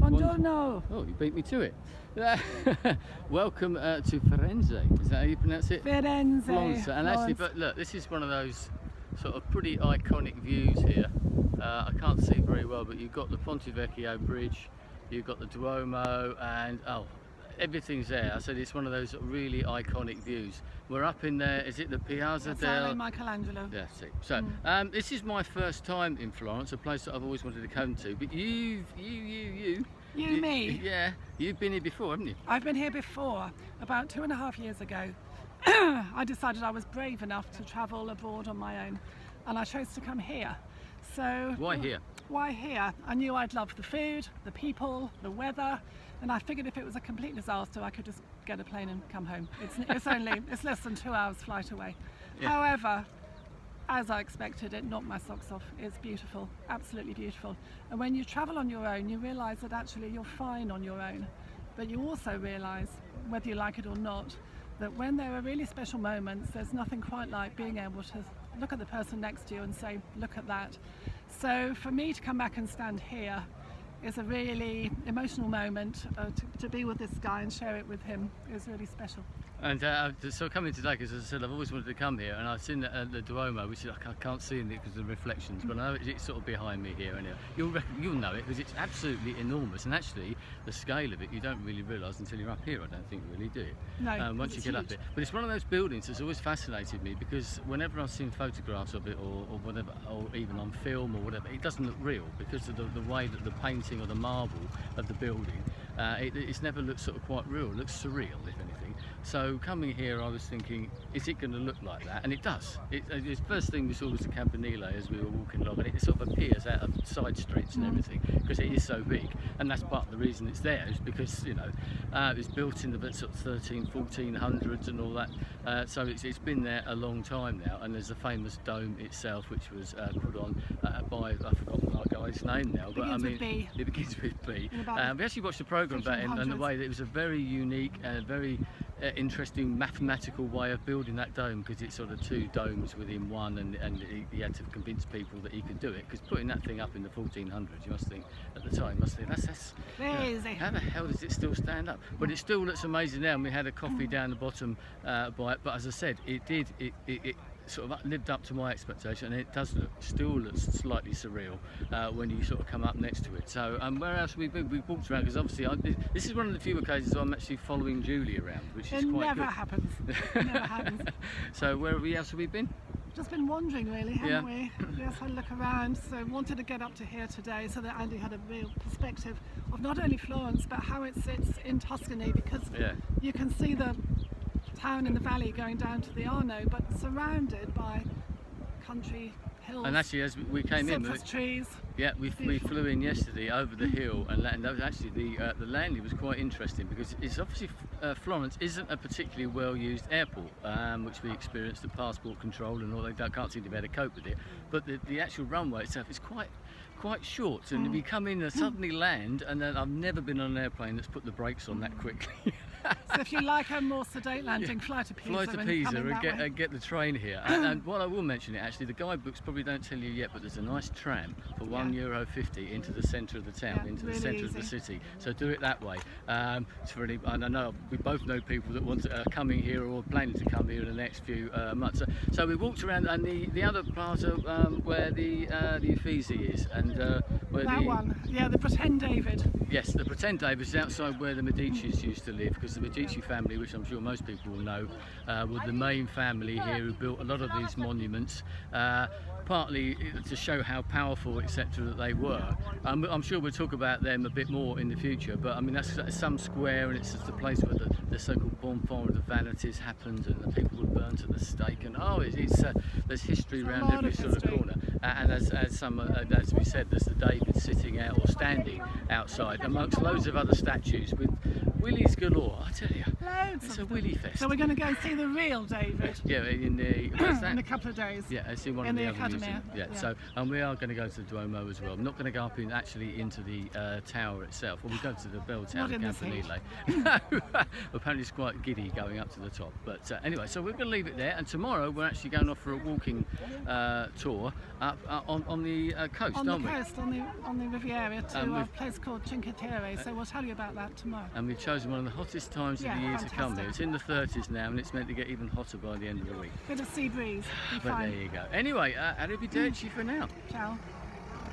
Buongiorno. Oh, you beat me to it. Welcome to Firenze. Is that how you pronounce it? Firenze. Florence. And actually, but look, this is one of those sort of pretty iconic views here. I can't see very well, but you've got the Ponte Vecchio Bridge, you've got the Duomo, and everything's there. I said it's one of those really iconic views. We're up in there. Is it the Piazza del Michelangelo? Yeah, see. So this is my first time in Florence, a place that I've always wanted to come to. But me? Yeah, you've been here before, haven't you? I've been here before. About 2.5 years ago, I decided I was brave enough to travel abroad on my own, and I chose to come here. So why here? Why here? I knew I'd love the food, the people, the weather, and I figured if it was a complete disaster, I could just get a plane and come home. It's less than 2 hours flight away. Yeah. However, as I expected, it knocked my socks off. It's beautiful, absolutely beautiful. And when you travel on your own, you realise that actually you're fine on your own. But you also realise, whether you like it or not, that when there are really special moments, there's nothing quite like being able to look at the person next to you and say, look at that. So for me to come back and stand here is a really emotional moment. To be with this guy and share it with him is really special. And so coming today, because as I said, I've always wanted to come here, and I've seen the Duomo, which I can't see in it because of the reflections, but I know it's sort of behind me here. And you'll know it because it's absolutely enormous, and actually the scale of it you don't really realise until you're up here. I don't think you really do. No, once you get up it. But it's one of those buildings that's always fascinated me, because whenever I've seen photographs of it or whatever, or even on film or whatever, it doesn't look real because of the way that the painting or the marble of the building, it's never looked sort of quite real. It looks surreal, if anything. So coming here, I was thinking, is it going to look like that? And it does. The first thing we saw was the Campanile as we were walking along, and it sort of appears out of side streets and everything because it is so big. And that's part of the reason it's there, is because it was built in the sort of 1400s and all that. So it's been there a long time now. And there's the famous dome itself, which was put on by, I've forgotten that guy's name now, but I mean, it begins with B. We actually watched a programme about it, and the way that it was a very unique and very interesting mathematical way of building that dome, because it's sort of two domes within one, and he had to convince people that he could do it, because putting that thing up in the 1400s, you must think at the time, that's crazy. How the hell does it still stand up? But it still looks amazing now, and we had a coffee down the bottom by it, but as I said, it sort of lived up to my expectation, and it still looks slightly surreal when you sort of come up next to it. So where else have we been? We've walked around, because obviously this is one of the few occasions I'm actually following Julie around, which is quite good. It never happens. So where else have we been? Just been wandering really, haven't we? Yes, had a look around. So wanted to get up to here today so that Andy had a real perspective of not only Florence but how it sits in Tuscany, because you can see the town in the valley going down to the Arno, but surrounded by country hills. And actually, as we came in, trees. Yeah, we flew in yesterday over the hill, and that was actually the landing was quite interesting, because it's obviously Florence isn't a particularly well used airport, which we experienced at passport control and all. They can't seem to be able to cope with it. But the actual runway itself is quite short, and we come in and suddenly land, and then I've never been on an airplane that's put the brakes on that quickly. So if you like a more sedate landing, fly to Pisa and get the train here. And what I will mention, actually, the guidebooks probably don't tell you yet, but there's a nice tram for €1.50 into the centre of the town, into the centre of the city. So do it that way. It's really, and I know we both know people that are coming here or planning to come here in the next few months. So we walked around, and the other part of where the Uffizi is, and where the Pretend David. Yes, the Pretend David is outside where the Medicis used to live, because the Medici family, which I'm sure most people will know, were the main family here who built a lot of these monuments, partly to show how powerful, etc., that they were. I'm sure we'll talk about them a bit more in the future, but I mean, that's some square, and it's just the place where the so-called bonfire of the vanities happened, and the people were burnt at the stake, and there's history around every sort of corner. And as we said, there's the David sitting out or standing outside amongst loads of other statues with willies galore. I tell you, Loads It's of a them. willy fest. So we're going to go and see the real David Yeah, in the what's that? in a couple of days. Yeah, it's in one In of the the other Academy, museums. Yeah, yeah. so and we are going to go to the Duomo as well. I'm not going to go up actually into the tower itself. Well, we go to the bell tower, Not the in this heat. Campanile. No, apparently it's quite giddy going up to the top. But anyway, so we're going to leave it there. And tomorrow we're actually going off for a walking tour up on the coast, On the aren't we? coast, on the Riviera, to And a we've- place called Cinque Terre. So we'll tell you about that tomorrow. And we've chosen one of the hottest times of Yeah, the year to come here. fantastic. It's in the 30s now, and it's meant to get even hotter by the end of the week. Bit of sea breeze. Be But there fine. you go. Anyway, arrivederci for now. Ciao.